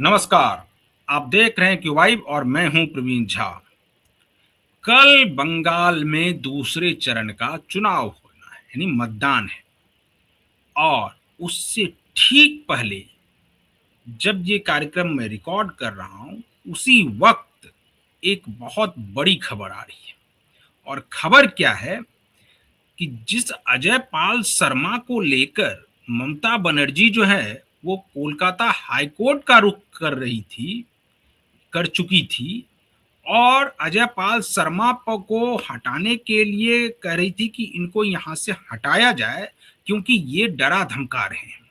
नमस्कार। आप देख रहे हैं क्यूवाइब और मैं हूं प्रवीण झा। कल बंगाल में दूसरे चरण का चुनाव होना है, यानी मतदान है। और उससे ठीक पहले जब ये कार्यक्रम मैं रिकॉर्ड कर रहा हूं, उसी वक्त एक बहुत बड़ी खबर आ रही है। और खबर क्या है कि जिस अजय पाल शर्मा को लेकर ममता बनर्जी जो है वो कोलकाता हाईकोर्ट का रुख कर चुकी थी, और अजय पाल शर्मा को हटाने के लिए कह रही थी कि इनको यहां से हटाया जाए क्योंकि ये डरा धमका रहे हैं।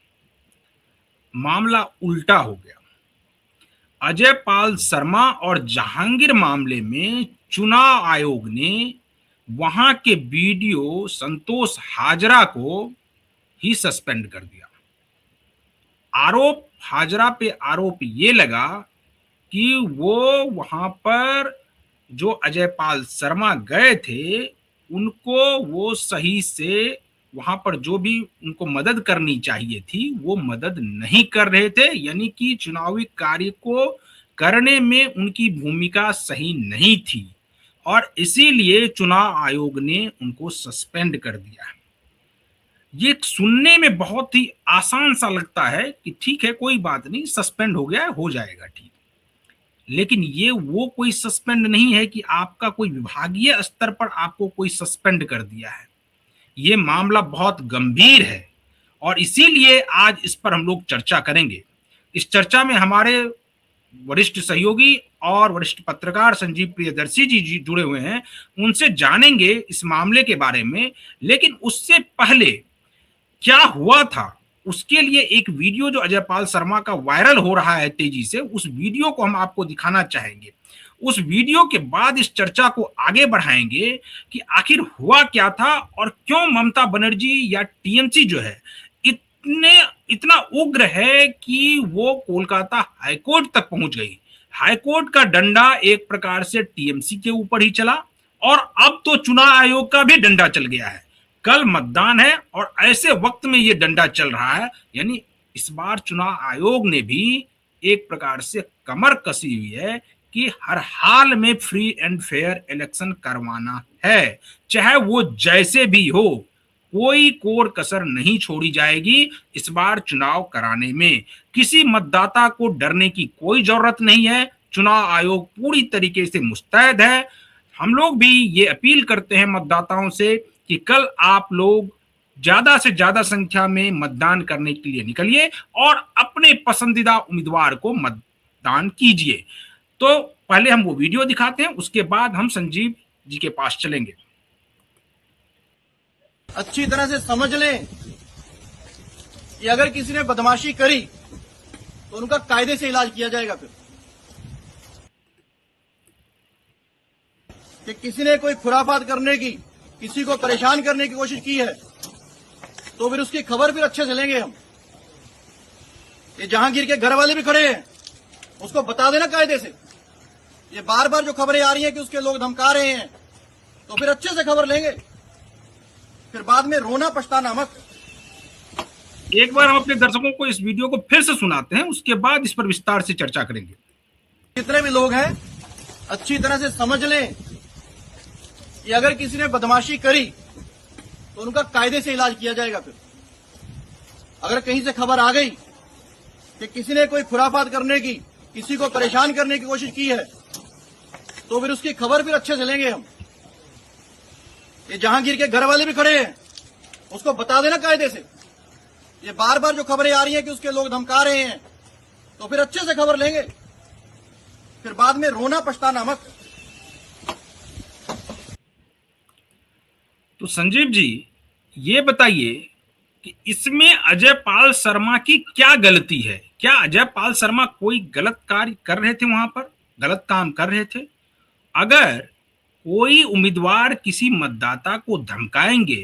मामला उल्टा हो गया। अजय पाल शर्मा और जहांगीर मामले में चुनाव आयोग ने वहां के वीडियो संतोष हाजरा को ही सस्पेंड कर दिया। हाजरा पे आरोप ये लगा कि वो वहां पर जो अजय पाल शर्मा गए थे उनको वो सही से वहां पर जो भी उनको मदद करनी चाहिए थी वो मदद नहीं कर रहे थे, यानी कि चुनावी कार्य को करने में उनकी भूमिका सही नहीं थी, और इसीलिए चुनाव आयोग ने उनको सस्पेंड कर दिया। ये सुनने में बहुत ही आसान सा लगता है कि ठीक है, कोई बात नहीं, सस्पेंड हो गया है, हो जाएगा ठीक। लेकिन ये वो कोई सस्पेंड नहीं है कि आपका कोई विभागीय स्तर पर आपको कोई सस्पेंड कर दिया है। ये मामला बहुत गंभीर है और इसीलिए आज इस पर हम लोग चर्चा करेंगे। इस चर्चा में हमारे वरिष्ठ सहयोगी और वरिष्ठ पत्रकार संजीव प्रियदर्शी जी जुड़े हुए हैं। उनसे जानेंगे इस मामले के बारे में। लेकिन उससे पहले क्या हुआ था उसके लिए एक वीडियो जो अजय पाल शर्मा का वायरल हो रहा है तेजी से, उस वीडियो को हम आपको दिखाना चाहेंगे। उस वीडियो के बाद इस चर्चा को आगे बढ़ाएंगे कि आखिर हुआ क्या था और क्यों ममता बनर्जी या टीएमसी जो है इतना उग्र है कि वो कोलकाता हाईकोर्ट तक पहुंच गई। हाईकोर्ट का डंडा एक प्रकार से टीएमसी के ऊपर ही चला और अब तो चुनाव आयोग का भी डंडा चल गया है। कल मतदान है और ऐसे वक्त में ये डंडा चल रहा है, यानी इस बार चुनाव आयोग ने भी एक प्रकार से कमर कसी हुई है कि हर हाल में फ्री एंड फेयर इलेक्शन करवाना है, चाहे वो जैसे भी हो। कोई कोर कसर नहीं छोड़ी जाएगी इस बार चुनाव कराने में। किसी मतदाता को डरने की कोई जरूरत नहीं है। चुनाव आयोग पूरी तरीके से मुस्तैद है। हम लोग भी ये अपील करते हैं मतदाताओं से कि कल आप लोग ज्यादा से ज्यादा संख्या में मतदान करने के लिए निकलिए और अपने पसंदीदा उम्मीदवार को मतदान कीजिए। तो पहले हम वो वीडियो दिखाते हैं, उसके बाद हम संजीव जी के पास चलेंगे। अच्छी तरह से समझ लें कि अगर किसी ने बदमाशी करी तो उनका कायदे से इलाज किया जाएगा। फिर कि किसी ने कोई खुराफात करने की, किसी को परेशान करने की कोशिश की है तो फिर उसकी खबर फिर अच्छे से लेंगे हम। ये जहांगीर के घर वाले भी खड़े हैं, उसको बता देना कायदे से। ये बार बार जो खबरें आ रही हैं कि उसके लोग धमका रहे हैं, तो फिर अच्छे से खबर लेंगे, फिर बाद में रोना पछताना मत। एक बार हम अपने दर्शकों को इस वीडियो को फिर से सुनाते हैं, उसके बाद इस पर विस्तार से चर्चा करेंगे। जितने भी लोग हैं अच्छी तरह से समझ लें कि अगर किसी ने बदमाशी करी तो उनका कायदे से इलाज किया जाएगा। फिर अगर कहीं से खबर आ गई कि किसी ने कोई खुराफात करने की, किसी को परेशान करने की कोशिश की है तो फिर उसकी खबर फिर अच्छे से लेंगे हम। ये जहांगीर के घर वाले भी खड़े हैं, उसको बता देना कायदे से। ये बार बार जो खबरें आ रही हैं कि उसके लोग धमका रहे हैं, तो फिर अच्छे से खबर लेंगे, फिर बाद में रोना पछताना मत। तो संजीव जी ये बताइए कि इसमें अजय पाल शर्मा की क्या गलती है? क्या अजय पाल शर्मा कोई गलत कार्य कर रहे थे, वहां पर गलत काम कर रहे थे? अगर कोई उम्मीदवार किसी मतदाता को धमकाएंगे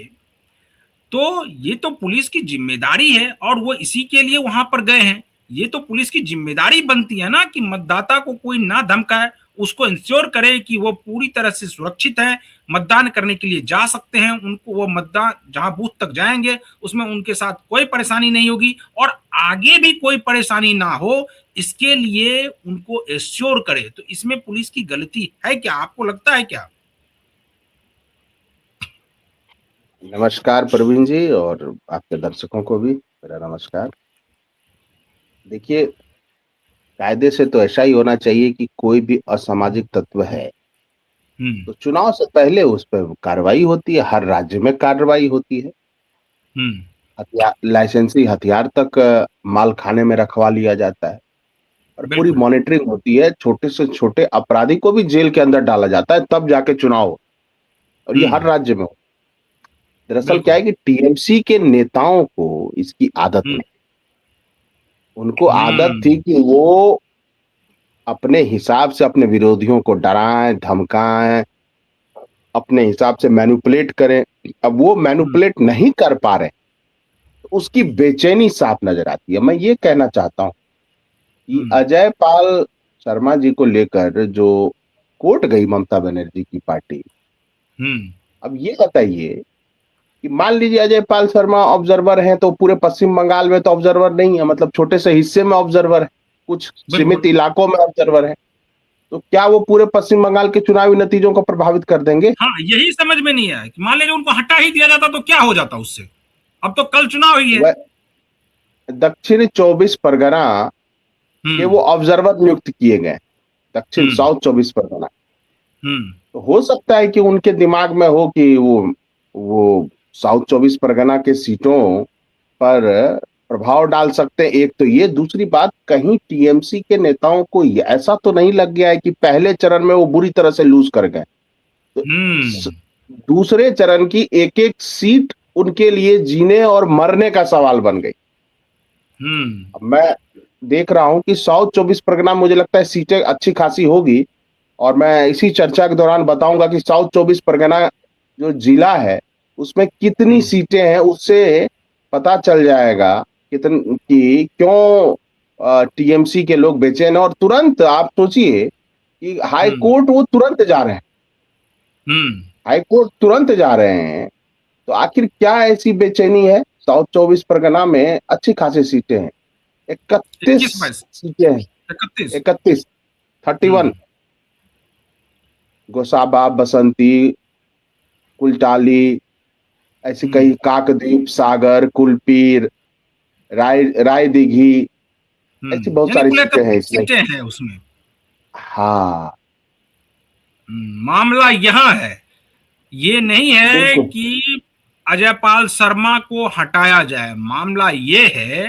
तो ये तो पुलिस की जिम्मेदारी है और वो इसी के लिए वहां पर गए हैं। ये तो पुलिस की जिम्मेदारी बनती है ना कि मतदाता को कोई ना धमकाए उसको इंश्योर करे कि वो पूरी तरह से सुरक्षित है, मतदान करने के लिए जा सकते हैं, उनको वो मतदान जहां बूथ तक जाएंगे उसमें उनके साथ कोई परेशानी नहीं होगी और आगे भी कोई परेशानी ना हो, इसके लिए उनको एश्योर करे। तो इसमें पुलिस की गलती है क्या, आपको लगता है क्या? नमस्कार प्रवीण जी, और आपके दर्शकों को भी मेरा नमस्कार। देखिए, कायदे से तो ऐसा ही होना चाहिए कि कोई भी असामाजिक तत्व है तो चुनाव से पहले उस पर कार्रवाई होती है। हर राज्य में कार्रवाई होती है। हथियार, लाइसेंसी हथियार तक माल खाने में रखवा लिया जाता है और पूरी बिल्कुल। मॉनिटरिंग होती है। छोटे से छोटे अपराधी को भी जेल के अंदर डाला जाता है, तब जाके चुनाव हो। और ये हर राज्य में हो। दरअसल क्या है कि टीएमसी के नेताओं को इसकी आदत नहीं। उनको आदत थी कि वो अपने हिसाब से अपने विरोधियों को डराएं, धमकाएं, अपने हिसाब से मैनिपुलेट करें। अब वो मैनिपुलेट नहीं कर पा रहे तो उसकी बेचैनी साफ नजर आती है। मैं ये कहना चाहता हूं कि अजय पाल शर्मा जी को लेकर जो कोर्ट गई ममता बनर्जी की पार्टी, अब ये बताइए कि मान लीजिए अजय पाल शर्मा ऑब्जर्वर हैं तो पूरे पश्चिम बंगाल में तो ऑब्जर्वर नहीं है, मतलब छोटे से हिस्से में ऑब्जर्वर है, कुछ सीमित इलाकों में ऑब्जर्वर है, तो क्या वो पूरे पश्चिम बंगाल के चुनावी नतीजों को प्रभावित कर देंगे? हाँ, यही समझ में नहीं आया कि मान लीजिए उनको हटा ही दिया जाता तो क्या हो जाता उससे। अब तो कल चुनाव ही है। दक्षिण 24 परगना के वो ऑब्जर्वर नियुक्त किए गए, दक्षिण साउथ 24 परगना। तो हो सकता है कि उनके दिमाग में हो कि वो साउथ 24 परगना के सीटों पर प्रभाव डाल सकते हैं। एक तो ये, दूसरी बात, कहीं टीएमसी के नेताओं को ऐसा तो नहीं लग गया है कि पहले चरण में वो बुरी तरह से लूज कर गए, तो दूसरे चरण की एक एक सीट उनके लिए जीने और मरने का सवाल बन गई। मैं देख रहा हूं कि साउथ 24 परगना मुझे लगता है सीटें अच्छी खासी होगी, और मैं इसी चर्चा के दौरान बताऊंगा कि साउथ 24 परगना जो जिला है उसमें कितनी सीटें हैं, उससे पता चल जाएगा कि क्यों टीएमसी के लोग बेचैन हैं। और तुरंत आप सोचिए कि हाई कोर्ट वो तुरंत जा रहे हैं, हाई कोर्ट तुरंत जा रहे हैं, तो आखिर क्या ऐसी बेचैनी है? साउथ 24 परगना में अच्छी खासी सीटें हैं, 31 सीटें हैं, 31, 31। गोसाबा, बसंती, कुलटाली, ऐसी कई, काकद्वीप, सागर, कुलपीर, राय दिघी, ऐसी बहुत सारी सीटें हैं उसमें। हाँ, मामला यह है, ये नहीं है कि अजय पाल शर्मा को हटाया जाए। मामला ये है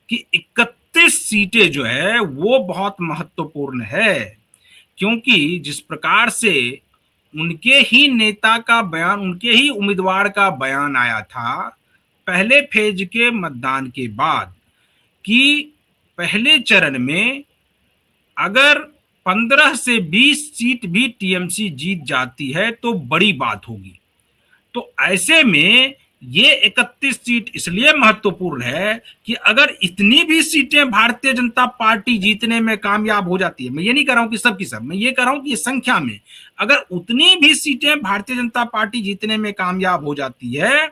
कि 31 सीटें जो है वो बहुत महत्वपूर्ण है, क्योंकि जिस प्रकार से उनके ही नेता का बयान, उनके ही उम्मीदवार का बयान आया था पहले फेज के मतदान के बाद कि पहले चरण में अगर 15 से 20 सीट भी टीएमसी जीत जाती है तो बड़ी बात होगी। तो ऐसे में ये 31 सीट इसलिए महत्वपूर्ण है कि अगर इतनी भी सीटें भारतीय जनता पार्टी जीतने में कामयाब हो जाती है, मैं ये नहीं कह रहा हूं कि सब की सब, मैं ये कह रहा हूं कि संख्या में अगर उतनी भी सीटें भारतीय जनता पार्टी जीतने में कामयाब हो जाती है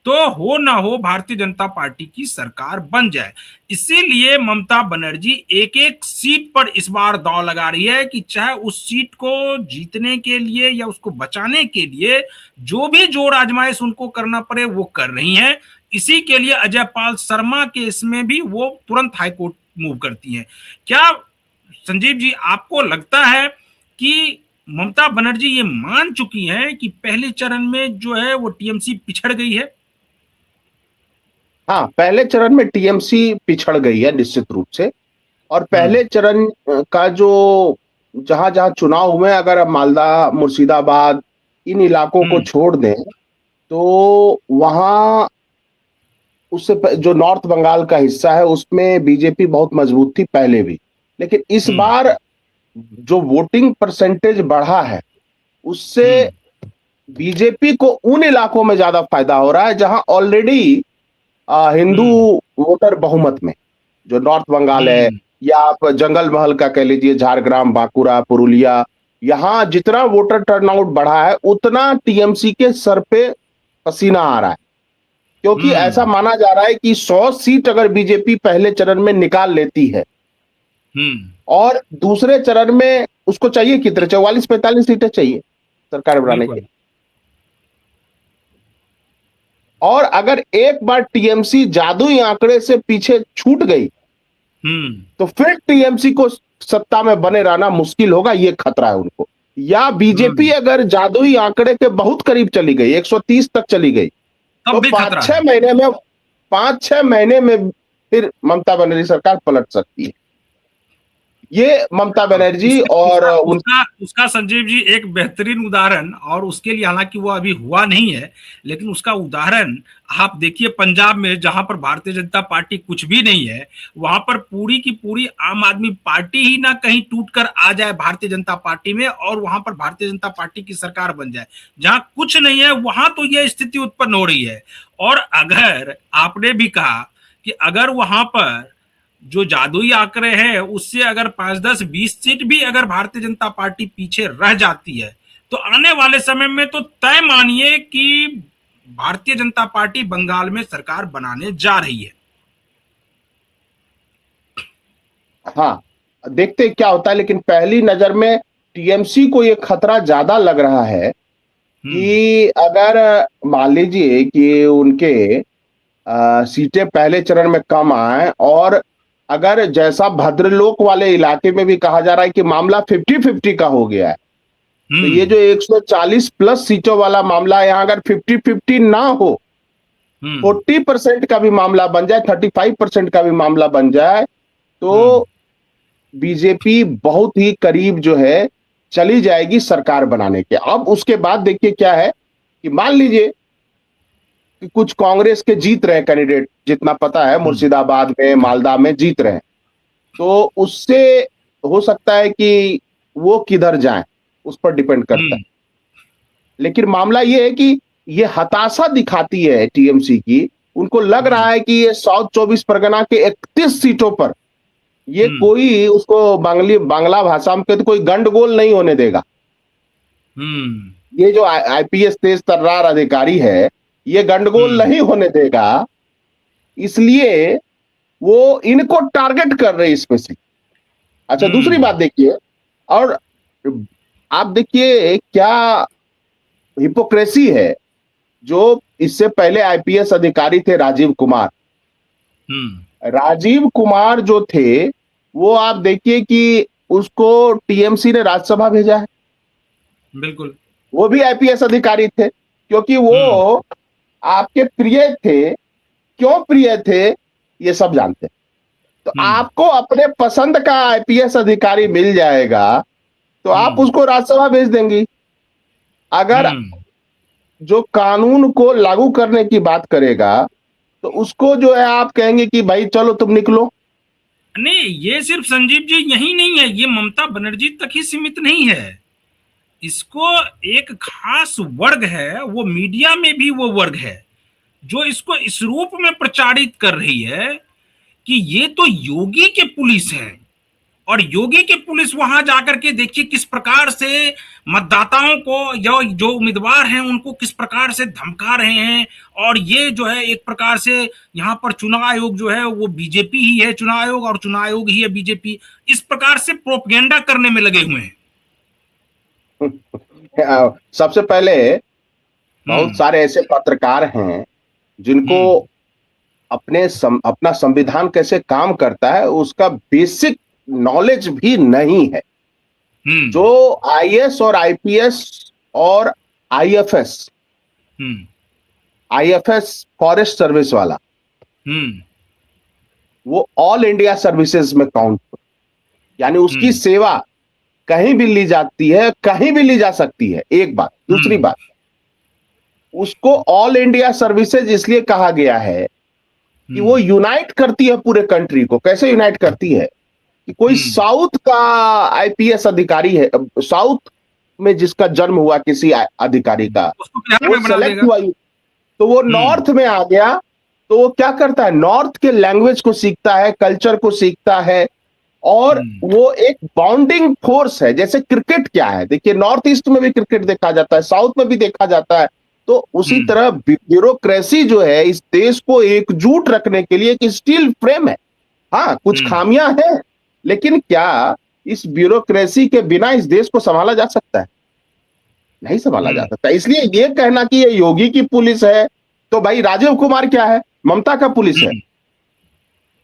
तो हो ना हो भारतीय जनता पार्टी की सरकार बन जाए। इसीलिए ममता बनर्जी एक एक सीट पर इस बार दांव लगा रही है कि चाहे उस सीट को जीतने के लिए या उसको बचाने के लिए जो भी जोर आजमाइश उनको करना पड़े वो कर रही हैं। इसी के लिए अजय पाल शर्मा के इसमें भी वो तुरंत हाईकोर्ट मूव करती हैं। क्या संजीव जी आपको लगता है कि ममता बनर्जी ये मान चुकी हैं कि पहले चरण में जो है वो टीएमसी पिछड़ गई है? हाँ, पहले चरण में टीएमसी पिछड़ गई है निश्चित रूप से। और पहले चरण का जो जहां जहां चुनाव हुए, अगर अब मालदा, मुर्शिदाबाद, इन इलाकों को छोड़ दें तो वहां उससे जो नॉर्थ बंगाल का हिस्सा है उसमें बीजेपी बहुत मजबूत थी पहले भी। लेकिन इस बार जो वोटिंग परसेंटेज बढ़ा है उससे बीजेपी को उन इलाकों में ज्यादा फायदा हो रहा है जहां ऑलरेडी हिंदू वोटर बहुमत में, जो नॉर्थ बंगाल है, या आप जंगल महल का कह लीजिए, झारग्राम, बांकुरा, पुरुलिया, यहाँ जितना वोटर टर्नआउट बढ़ा है उतना टीएमसी के सर पे पसीना आ रहा है, क्योंकि ऐसा माना जा रहा है कि 100 सीट अगर बीजेपी पहले चरण में निकाल लेती है और दूसरे चरण में उसको चाहिए कितने, 44-45 सीटें चाहिए सरकार बनाने के। और अगर एक बार टीएमसी जादुई आंकड़े से पीछे छूट गई तो फिर टीएमसी को सत्ता में बने रहना मुश्किल होगा, ये खतरा है उनको। या बीजेपी अगर जादुई आंकड़े के बहुत करीब चली गई, 130 तक चली गई, तो 5-6 महीने में फिर ममता बनर्जी सरकार पलट सकती है। ये ममता बनर्जी और उसका संजीव जी एक बेहतरीन उदाहरण, और उसके लिए हालांकि वो अभी हुआ नहीं है, लेकिन उसका उदाहरण आप देखिए पंजाब में, जहां पर भारतीय जनता पार्टी कुछ भी नहीं है, वहां पर पूरी की पूरी आम आदमी पार्टी ही ना कहीं टूटकर आ जाए भारतीय जनता पार्टी में, और वहां पर भारतीय जनता पार्टी की सरकार बन जाए। जहां कुछ नहीं है वहां तो यह स्थिति उत्पन्न हो रही है। और अगर आपने भी कहा कि अगर वहां पर जो जादुई आंकड़े हैं उससे अगर 5-10-20 सीट भी अगर भारतीय जनता पार्टी पीछे रह जाती है, तो आने वाले समय में तो तय मानिए कि भारतीय जनता पार्टी बंगाल में सरकार बनाने जा रही है। हाँ, देखते क्या होता है, लेकिन पहली नजर में टीएमसी को ये खतरा ज्यादा लग रहा है कि अगर मान लीजिए कि उनके सीटें पहले चरण में कम आए, और अगर जैसा भद्रलोक वाले इलाके में भी कहा जा रहा है कि मामला 50-50 का हो गया है, तो ये जो 140 प्लस सीटों वाला मामला है, यहाँ अगर 50-50 ना हो, 40% का भी मामला बन जाए, 35% का भी मामला बन जाए, तो बीजेपी बहुत ही करीब जो है चली जाएगी सरकार बनाने के। अब उसके बाद देखिए क्या है कि मान लीजिए कि कुछ कांग्रेस के जीत रहे कैंडिडेट, जितना पता है मुर्शिदाबाद में, मालदा में जीत रहे हैं, तो उससे हो सकता है कि वो किधर जाएं, उस पर डिपेंड करता है। लेकिन मामला ये है कि ये हताशा दिखाती है टीएमसी की। उनको लग रहा है कि ये साउथ 24 परगना के 31 सीटों पर ये कोई उसको बांग्ला भाषा में कोई गंडगोल नहीं होने देगा। ये जो आईपीएस तेज तर्रार अधिकारी है, ये गंडगोल नहीं होने देगा, इसलिए वो इनको टारगेट कर रहे इसमें से। अच्छा, दूसरी बात देखिए, और आप देखिए क्या हिपोक्रेसी है। जो इससे पहले आईपीएस अधिकारी थे राजीव कुमार, राजीव कुमार जो थे वो आप देखिए कि उसको टीएमसी ने राज्यसभा भेजा है। बिल्कुल, वो भी आईपीएस अधिकारी थे, क्योंकि वो आपके प्रिय थे। क्यों प्रिय थे ये सब जानते हैं। तो आपको अपने पसंद का आईपीएस अधिकारी मिल जाएगा तो आप उसको राज्यसभा भेज देंगी। अगर जो कानून को लागू करने की बात करेगा तो उसको जो है आप कहेंगे कि भाई चलो तुम निकलो। नहीं, ये सिर्फ संजीव जी यही नहीं है, ये ममता बनर्जी तक ही सीमित नहीं है। इसको एक खास वर्ग है, वो मीडिया में भी वो वर्ग है जो इसको इस रूप में प्रचारित कर रही है कि ये तो योगी के पुलिस है, और योगी के पुलिस वहां जाकर के देखिए किस प्रकार से मतदाताओं को या जो उम्मीदवार हैं उनको किस प्रकार से धमका रहे हैं। और ये जो है एक प्रकार से यहाँ पर चुनाव आयोग जो है वो बीजेपी ही है, चुनाव आयोग, और चुनाव आयोग ही है बीजेपी। इस प्रकार से प्रोपेगेंडा करने में लगे हुए हैं। सबसे पहले बहुत सारे ऐसे पत्रकार हैं जिनको अपना संविधान कैसे काम करता है उसका बेसिक नॉलेज भी नहीं है। जो आईएएस और आईपीएस और आईएफएस फॉरेस्ट सर्विस वाला, वो ऑल इंडिया सर्विसेज में काउंट, यानी उसकी सेवा कहीं भी ली जाती है, कहीं भी ली जा सकती है, एक बात। दूसरी बात, उसको ऑल इंडिया सर्विसेज इसलिए कहा गया है कि वो यूनाइट करती है पूरे कंट्री को। कैसे यूनाइट करती है कि कोई साउथ का आईपीएस अधिकारी है, साउथ में जिसका जन्म हुआ किसी अधिकारी का, वो सेलेक्ट हुआ, तो वो नॉर्थ में आ गया, तो वो क्या करता है, नॉर्थ के लैंग्वेज को सीखता है, कल्चर को सीखता है, और वो एक बाउंडिंग फोर्स है। जैसे क्रिकेट क्या है, देखिए नॉर्थ ईस्ट में भी क्रिकेट देखा जाता है, साउथ में भी देखा जाता है। तो उसी तरह ब्यूरोक्रेसी जो है इस देश को एकजुट रखने के लिए एक स्टील फ्रेम है। हाँ, कुछ खामियां हैं, लेकिन क्या इस ब्यूरोक्रेसी के बिना इस देश को संभाला जा सकता है? नहीं संभाला जा सकता। इसलिए ये कहना कि ये योगी की पुलिस है, तो भाई राजीव कुमार क्या है? ममता का पुलिस है।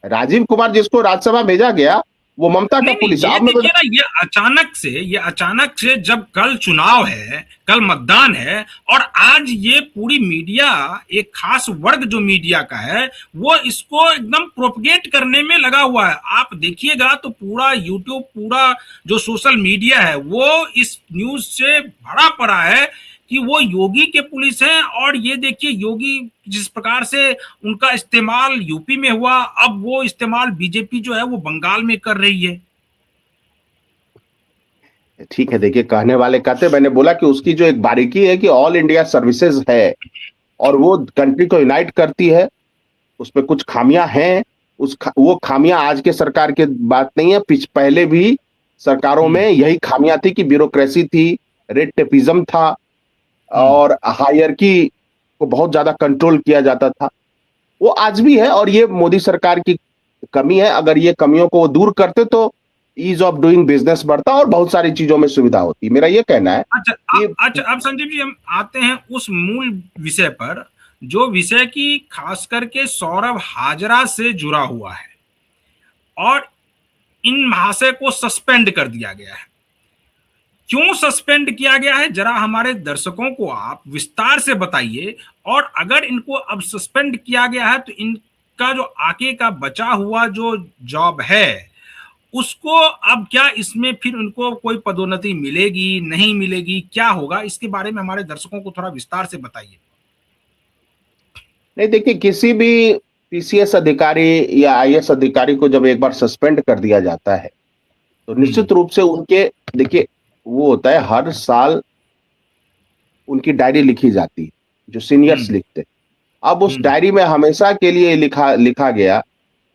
राजीव कुमार जिसको राज्यसभा भेजा गया वो ममता का पुलिस है। ये देखिए ना, ये अचानक से जब कल चुनाव है, कल मतदान है, और आज ये पूरी मीडिया, एक खास वर्ग जो मीडिया का है, वो इसको एकदम प्रोपगेट करने में लगा हुआ है। आप देखिएगा तो पूरा यूट्यूब, पूरा जो सोशल मीडिया है, वो इस न्यूज से भरा पड़ा है कि वो योगी के पुलिस हैं। और ये देखिए, योगी जिस प्रकार से उनका इस्तेमाल यूपी में हुआ, अब वो इस्तेमाल बीजेपी जो है वो बंगाल में कर रही है। ठीक है, देखिए कहने वाले कहते, मैंने बोला कि उसकी जो एक बारीकी है कि ऑल इंडिया सर्विसेज है और वो कंट्री को यूनाइट करती है, उसमें कुछ खामियां हैं। वो खामियां आज के सरकार की बात नहीं है, पहले भी सरकारों में यही खामियां थी कि ब्यूरोक्रेसी थी, रेड टेपिज्म था और हायरकी को बहुत ज्यादा कंट्रोल किया जाता था। वो आज भी है और ये मोदी सरकार की कमी है। अगर ये कमियों को वो दूर करते तो ईज ऑफ डूइंग बिजनेस बढ़ता और बहुत सारी चीजों में सुविधा होती। मेरा ये कहना है। अच्छा, अब संजीव जी हम आते हैं उस मूल विषय पर, जो विषय की खास करके सौरभ हाजरा से जुड़ा हुआ है और इन महाशय को सस्पेंड कर दिया गया है। क्यों सस्पेंड किया गया है, जरा हमारे दर्शकों को आप विस्तार से बताइए। और अगर इनको अब सस्पेंड किया गया है तो इनका जो आगे का बचा हुआ जो जॉब है उसको अब क्या इसमें फिर उनको कोई पदोन्नति मिलेगी, नहीं मिलेगी, क्या होगा, इसके बारे में हमारे दर्शकों को थोड़ा विस्तार से बताइए। नहीं, देखिए किसी भी पीसीएस अधिकारी या आईएएस अधिकारी को जब एक बार सस्पेंड कर दिया जाता है तो निश्चित रूप से उनके, देखिए वो होता है हर साल उनकी डायरी लिखी जाती है जो सीनियर्स लिखते। अब उस डायरी में हमेशा के लिए लिखा गया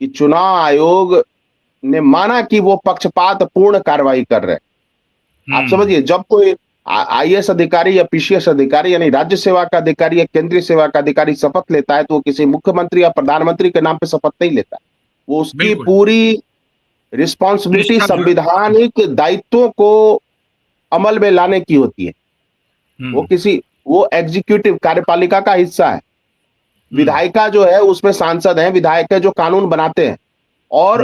कि चुनाव आयोग ने माना कि वो पक्षपात पूर्ण कार्रवाई कर रहे हैं। आप समझिए, जब कोई आईएएस अधिकारी या पीसीएस अधिकारी यानी राज्य सेवा का अधिकारी या केंद्रीय सेवा का अधिकारी शपथ लेता है तो वो किसी मुख्यमंत्री या प्रधानमंत्री के नाम पे शपथ नहीं लेता। वो उसकी पूरी रिस्पॉन्सिबिलिटी संवैधानिक दायित्वों को अमल में लाने की होती है। वो एग्जीक्यूटिव कार्यपालिका का हिस्सा है। विधायिका जो है उसमें सांसद हैं, विधायक है जो कानून बनाते हैं और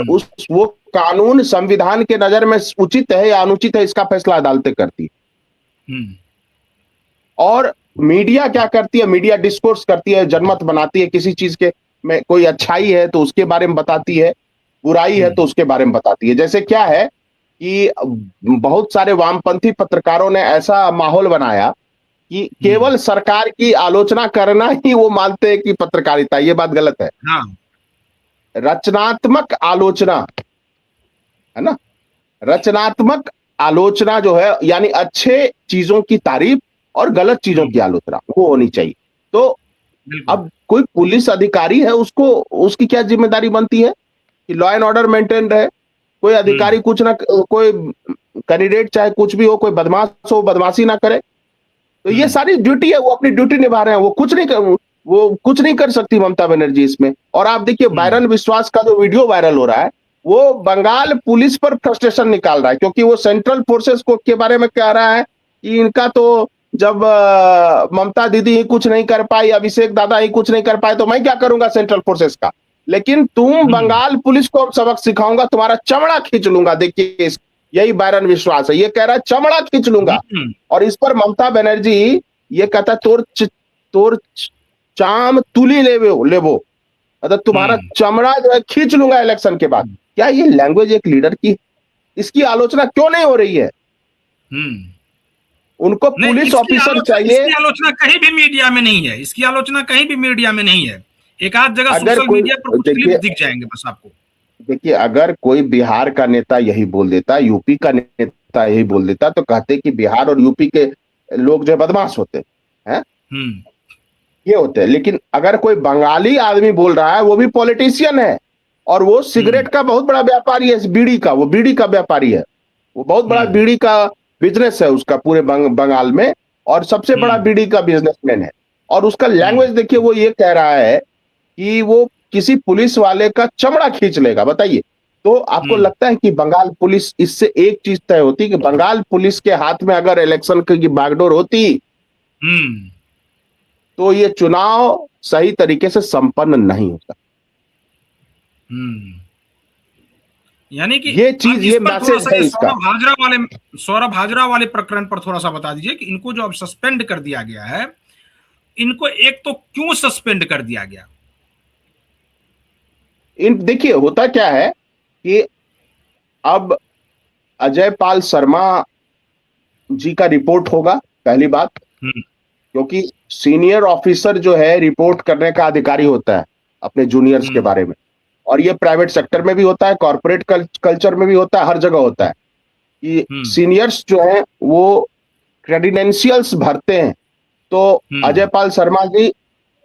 वो कानून संविधान के नजर में उचित है या अनुचित है इसका फैसला अदालतें करती है। और मीडिया क्या करती है? मीडिया डिस्कोर्स करती है, जनमत बनाती है। किसी चीज के में कोई अच्छाई है तो उसके बारे में बताती है, बुराई है तो उसके बारे में बताती है। जैसे क्या है कि बहुत सारे वामपंथी पत्रकारों ने ऐसा माहौल बनाया कि केवल सरकार की आलोचना करना ही वो मानते हैं कि पत्रकारिता। ये बात गलत है। रचनात्मक आलोचना है ना, रचनात्मक आलोचना जो है यानी अच्छे चीजों की तारीफ और गलत चीजों की आलोचना वो होनी चाहिए। तो अब कोई पुलिस अधिकारी है, उसकी क्या जिम्मेदारी बनती है कि लॉ एंड ऑर्डर मेंटेन रहे। कोई अधिकारी कोई कैंडिडेट चाहे कुछ भी हो, कोई बदमाश हो, बदमाशी ना करे। तो ये सारी ड्यूटी है, वो अपनी ड्यूटी निभा रहे हैं। वो कुछ नहीं कर सकती ममता बनर्जी इसमें। और आप देखिए बायरन विश्वास का जो वीडियो वायरल हो रहा है वो बंगाल पुलिस पर फ्रस्ट्रेशन निकाल रहा है, क्योंकि वो सेंट्रल फोर्सेस को के बारे में कह रहा है कि इनका तो जब ममता दीदी ही कुछ नहीं कर पाई, अभिषेक दादा ही कुछ नहीं कर पाए, तो मैं क्या करूंगा सेंट्रल फोर्सेस का। लेकिन तुम बंगाल पुलिस को सबक सिखाऊंगा, तुम्हारा चमड़ा खींच लूंगा। देखिए यही बायरन विश्वास है, ये कह रहा है चमड़ा खींच लूंगा। और इस पर ममता बनर्जी ये कहता है तोर चाम तुली लेबो, मतलब तुम्हारा चमड़ा जो है खींच लूंगा इलेक्शन के बाद। क्या ये लैंग्वेज एक लीडर की? इसकी आलोचना क्यों नहीं हो रही है? उनको पुलिस ऑफिसर चाहिए। इसकी आलोचना कहीं भी मीडिया में नहीं है, इसकी आलोचना कहीं भी मीडिया में नहीं है। एक आध जगह सोशल मीडिया पर कुछ क्लिप दिख जाएंगे बस आपको। देखिए अगर कोई बिहार का नेता यही बोल देता, यूपी का नेता यही बोल देता, तो कहते कि बिहार और यूपी के लोग जो बदमाश होते हैं, ये होते हैं। लेकिन अगर कोई बंगाली आदमी बोल रहा है, वो भी पॉलिटिशियन है, और वो सिगरेट का बहुत बड़ा व्यापारी है, बीड़ी का, वो बीड़ी का व्यापारी है, वो बहुत बड़ा बीड़ी का बिजनेस है उसका पूरे बंगाल में, और सबसे बड़ा बीड़ी का बिजनेसमैन है। और उसका लैंग्वेज देखिए, वो ये कह रहा है कि वो किसी पुलिस वाले का चमड़ा खींच लेगा। बताइए, तो आपको लगता है कि बंगाल पुलिस, इससे एक चीज तय होती कि बंगाल पुलिस के हाथ में अगर इलेक्शन की बागडोर होती तो ये चुनाव सही तरीके से संपन्न नहीं होता। यानी कि ये चीज, ये मैसेज है इसका। सौरभ हाजरा वाले प्रकरण पर थोड़ा सा बता दीजिए कि इनको जो अब सस्पेंड कर दिया गया है, इनको एक तो क्यों सस्पेंड कर दिया गया? देखिए, होता क्या है कि अब अजय पाल शर्मा जी का रिपोर्ट होगा, पहली बात, क्योंकि सीनियर ऑफिसर जो है रिपोर्ट करने का अधिकारी होता है अपने जूनियर्स के बारे में, और ये प्राइवेट सेक्टर में भी होता है, कॉर्पोरेट कल्चर में भी होता है, हर जगह होता है कि सीनियर्स जो है वो क्रेडेंशियल्स भरते हैं। तो अजय पाल शर्मा जी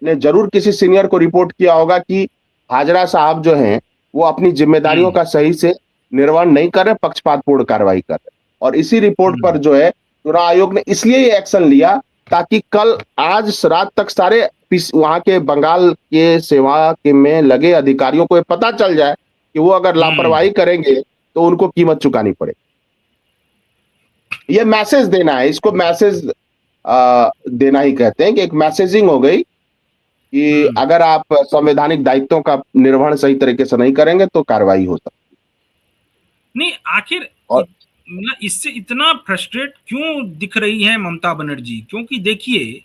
ने जरूर किसी सीनियर को रिपोर्ट किया होगा कि हाजरा साहब जो हैं वो अपनी जिम्मेदारियों का सही से निर्वहन नहीं कर रहे, पक्षपातपूर्ण कार्रवाई कर रहे, और इसी रिपोर्ट पर जो है चुनाव आयोग ने इसलिए ये एक्शन लिया ताकि कल आज रात तक सारे वहां के बंगाल के सेवा के में लगे अधिकारियों को ये पता चल जाए कि वो अगर लापरवाही करेंगे तो उनको कीमत चुकानी पड़ेगी। ये मैसेज देना है, इसको मैसेज देना ही कहते हैं कि एक मैसेजिंग हो गई कि अगर आप संवैधानिक दायित्वों का निर्वहन सही तरीके से नहीं करेंगे तो कार्रवाई हो सकती नहीं। आखिर इससे इतना फ्रस्ट्रेट क्यों दिख रही है ममता बनर्जी? क्योंकि देखिए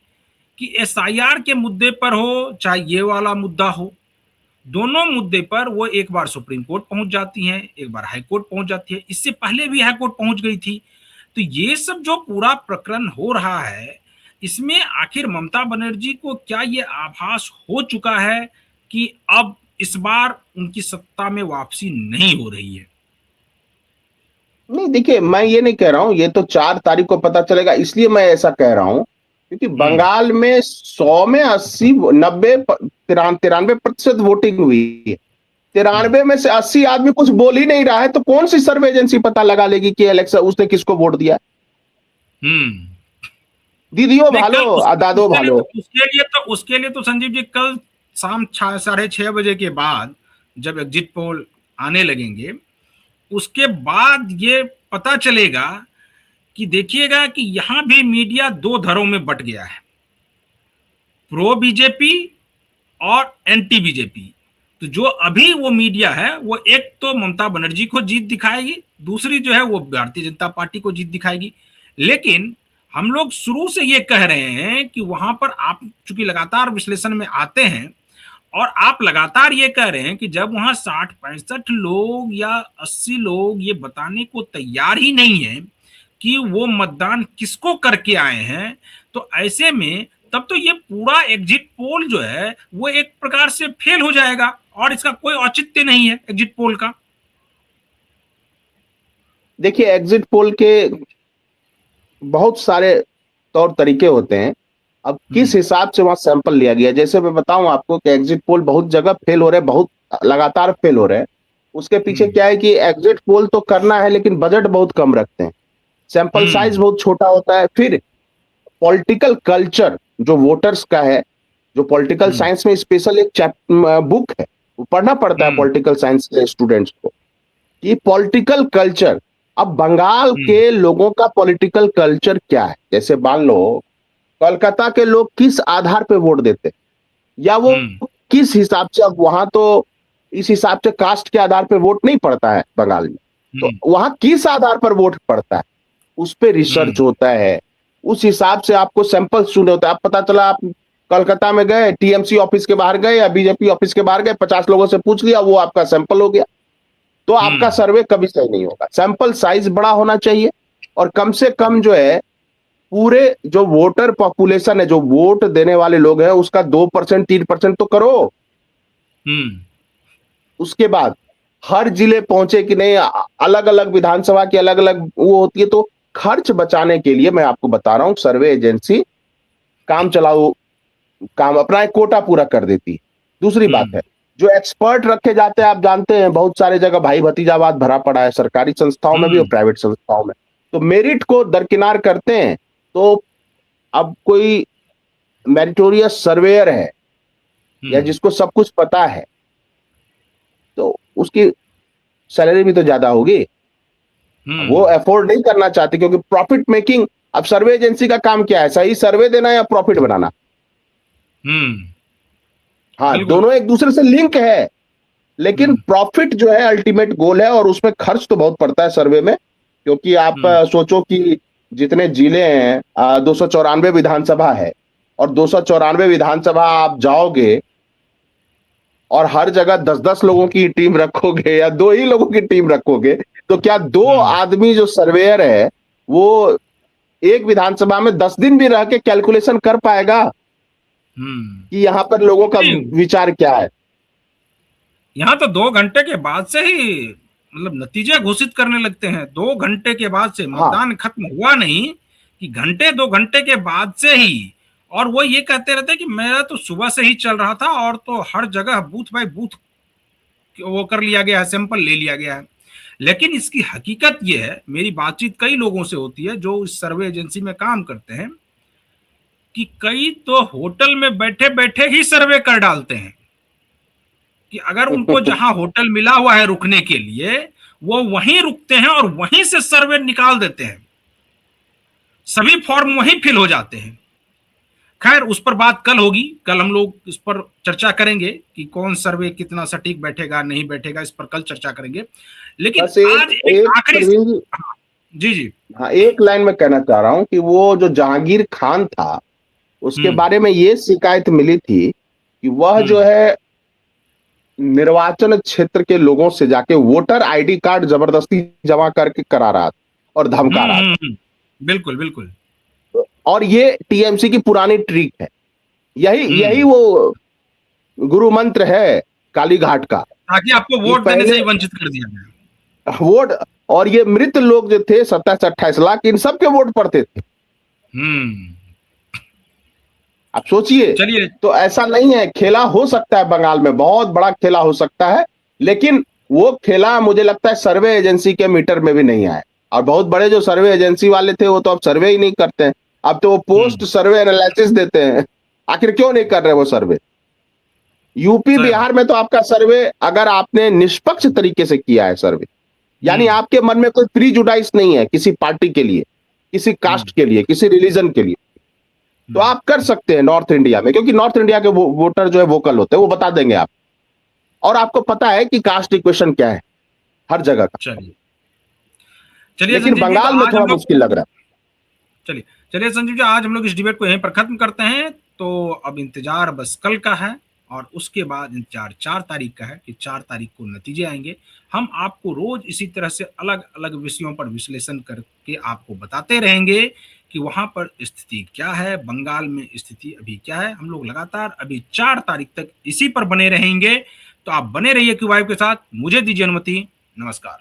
कि एसआईआर के मुद्दे पर हो चाहे ये वाला मुद्दा हो, दोनों मुद्दे पर वो एक बार सुप्रीम कोर्ट पहुंच जाती हैं, एक बार हाई कोर्ट पहुंच जाती है, इससे पहले भी हाई कोर्ट पहुंच गई थी। तो ये सब जो पूरा प्रकरण हो रहा है, इसमें आखिर ममता बनर्जी को क्या ये आभास हो चुका है कि अब इस बार उनकी सत्ता में वापसी नहीं हो रही है? नहीं, देखिए, मैं ये नहीं कह रहा हूं, ये तो 4 तारीख को पता चलेगा, इसलिए मैं ऐसा कह रहा हूं क्योंकि बंगाल में 100 में 80 90 93% वोटिंग हुई है। 93 में से 80 आदमी कुछ बोल ही नहीं रहा है, तो कौन सी सर्वे एजेंसी पता लगा लेगी कि इलेक्शन उसने किसको वोट दिया? दीदियों भालो, दादो भालो। उसके लिए तो संजीव जी कल शाम 6:30 बजे के बाद जब एग्जिट पोल आने लगेंगे, उसके बाद ये पता चलेगा कि देखिएगा कि यहां भी मीडिया 2 धड़ों में बट गया है, प्रो बीजेपी और एंटी बीजेपी। तो जो अभी वो मीडिया है वो एक तो ममता बनर्जी को जीत दिखाएगी, दूसरी जो है वो भारतीय जनता पार्टी को जीत दिखाएगी। लेकिन हम लोग शुरू से ये कह रहे हैं कि वहां पर आप चूंकि लगातार विश्लेषण में आते हैं और आप लगातार ये कह रहे हैं कि जब वहां 60-65 लोग या 80 लोग ये बताने को तैयार ही नहीं है कि वो मतदान किसको करके आए हैं, तो ऐसे में तब तो ये पूरा एग्जिट पोल जो है वो एक प्रकार से फेल हो जाएगा और इसका कोई औचित्य नहीं है एग्जिट पोल का। देखिए, एग्जिट पोल के बहुत सारे तौर तरीके होते हैं। अब किस हिसाब से वहां सैंपल लिया गया, जैसे मैं बताऊं आपको कि एग्जिट पोल बहुत जगह फेल हो रहे हैं, बहुत लगातार फेल हो रहे हैं। उसके पीछे क्या है कि एग्जिट पोल तो करना है लेकिन बजट बहुत कम रखते हैं, सैंपल साइज बहुत छोटा होता है। फिर पॉलिटिकल कल्चर जो वोटर्स का है, जो पॉलिटिकल साइंस में स्पेशल एक बुक है, वो पढ़ना पड़ता है पॉलिटिकल साइंस के स्टूडेंट्स को, कि पॉलिटिकल कल्चर। अब बंगाल के लोगों का पॉलिटिकल कल्चर क्या है, जैसे मान लो कोलकाता के लोग किस आधार पे वोट देते, या वो किस हिसाब से, अब वहां तो इस हिसाब से कास्ट के आधार पे वोट नहीं पड़ता है बंगाल में, तो वहां किस आधार पर वोट पड़ता है उस पर रिसर्च होता है, उस हिसाब से आपको सैंपल चुने होते हैं। आप पता चला आप कोलकाता में गए, टीएमसी ऑफिस के बाहर गए या बीजेपी ऑफिस के बाहर गए, 50 लोगों से पूछ लिया, वो आपका सैंपल हो गया, तो आपका सर्वे कभी सही नहीं होगा। सैंपल साइज बड़ा होना चाहिए और कम से कम जो है पूरे जो वोटर पॉपुलेशन है, जो वोट देने वाले लोग हैं, उसका 2% 3% तो करो। उसके बाद हर जिले पहुंचे कि नहीं, अलग अलग विधानसभा की अलग अलग वो होती है, तो खर्च बचाने के लिए मैं आपको बता रहा हूं, सर्वे एजेंसी काम चलाओ काम अपना एक कोटा पूरा कर देती है। दूसरी बात है जो एक्सपर्ट रखे जाते हैं, आप जानते हैं बहुत सारे जगह भाई भतीजावाद भरा पड़ा है, सरकारी संस्थाओं में भी और हम्म प्राइवेट संस्थाओं में। तो मेरिट को दरकिनार करते हैं। तो अब कोई मेरिटोरियस सर्वेयर है या हम्म जिसको सब कुछ पता है, तो उसकी सैलरी भी तो ज्यादा होगी। वो हम्म अफोर्ड नहीं करना चाहते क्योंकि प्रॉफिट मेकिंग। अब सर्वे एजेंसी का काम क्या है? सही सर्वे देना या प्रॉफिट बनाना? हम्म हाँ, बिल्कुल। दोनों एक दूसरे से लिंक है, लेकिन हम्म प्रॉफिट जो है अल्टीमेट गोल है, और उसमें खर्च तो बहुत पड़ता है सर्वे में। क्योंकि आप हम्म सोचो कि जितने जिले हैं, 294 विधानसभा है, और 294 विधानसभा आप जाओगे और हर जगह 10-10 लोगों की टीम रखोगे या 2 ही लोगों की टीम रखोगे, तो क्या 2 हम्म आदमी जो सर्वेयर है वो एक विधानसभा में 10 दिन भी रह के कैलकुलेशन कर पाएगा हम्म कि यहाँ पर लोगों का नहीं, विचार क्या है? यहाँ तो 2 घंटे के बाद से ही मतलब नतीजे घोषित करने लगते हैं। 2 घंटे के बाद से हाँ, मतदान खत्म हुआ नहीं कि घंटे 2 घंटे के बाद से ही। और वो ये कहते रहते हैं कि मेरा तो सुबह से ही चल रहा था और तो हर जगह बूथ बाय बूथ वो कर लिया गया है, सैंपल ले लिया गया है। लेकिन इसकी हकीकत ये है, मेरी बातचीत कई लोगों से होती है जो इस सर्वे एजेंसी में काम करते हैं, कि कई तो होटल में बैठे बैठे ही सर्वे कर डालते हैं। कि अगर उनको जहां होटल मिला हुआ है रुकने के लिए, वो वहीं रुकते हैं और वहीं से सर्वे निकाल देते हैं। सभी फॉर्म वहीं फिल हो जाते हैं। खैर, उस पर बात कल होगी। कल हम लोग इस पर चर्चा करेंगे कि कौन सर्वे कितना सटीक बैठेगा नहीं बैठेगा, इस पर कल चर्चा करेंगे। लेकिन बस एक आज एक एक आखिरी। प्रवीण जी, हाँ, जी जी। हाँ, एक लाइन में कहना चाह रहा हूं कि वो जो जहांगीर खान था, उसके हम्म बारे में ये शिकायत मिली थी कि वह जो हम्म है निर्वाचन क्षेत्र के लोगों से जाके वोटर आईडी कार्ड जबरदस्ती जमा करके करा रहा था और धमका रहा था। बिल्कुल बिल्कुल। और ये टीएमसी की पुरानी ट्रिक है। यही यही हम्म वो गुरु मंत्र है काली घाट का, ताकि आपको कि वोट देने से पहले ही वंचित कर दिया जाए। वोट। और ये मृत लोग जो थे 27-28 लाख, इन सबके वोट पड़ते थे। हम्म आप सोचिए। चलिए। तो ऐसा नहीं है, खेला हो सकता है बंगाल में, बहुत बड़ा खेला हो सकता है, लेकिन वो खेला मुझे लगता है सर्वे एजेंसी के मीटर में भी नहीं आए। और बहुत बड़े जो सर्वे एजेंसी वाले थे वो तो अब सर्वे ही नहीं करते हैं। अब तो वो पोस्ट हम्म सर्वे एनालिसिस देते हैं। आखिर क्यों नहीं कर रहे वो सर्वे? यूपी सही बात। बिहार में तो आपका सर्वे, अगर आपने निष्पक्ष तरीके से किया है सर्वे, यानी हम्म आपके मन में कोई प्रीजुडाइस नहीं है किसी पार्टी के लिए, किसी हम्म कास्ट के लिए, किसी रिलीजन के लिए, तो हम्म आप कर सकते हैं नॉर्थ इंडिया में। क्योंकि नॉर्थ इंडिया के वोटर जो है वोकल होते हैं, वो बता देंगे आप। और आपको पता है कि कास्ट इक्वेशन क्या है हर जगह का। चलिए। चलिए लेकिन संजीव जी, तो बंगाल में आज थोड़ा हम लोग। मुश्किल लग रहा चलिए। चलिए संजीव जी, आज हम लोग इस डिबेट को यहीं पर खत्म करते हैं। तो अब इंतजार बस कल का है, और उसके बाद इंतजार 4 तारीख का है कि 4 तारीख को नतीजे आएंगे। हम आपको रोज इसी तरह से अलग अलग विषयों पर विश्लेषण करके आपको बताते रहेंगे कि वहां पर स्थिति क्या है, बंगाल में स्थिति अभी क्या है। हम लोग लगातार अभी 4 तारीख तक इसी पर बने रहेंगे। तो आप बने रहिए क्यू वाइब के साथ। मुझे दीजिए अनुमति। नमस्कार।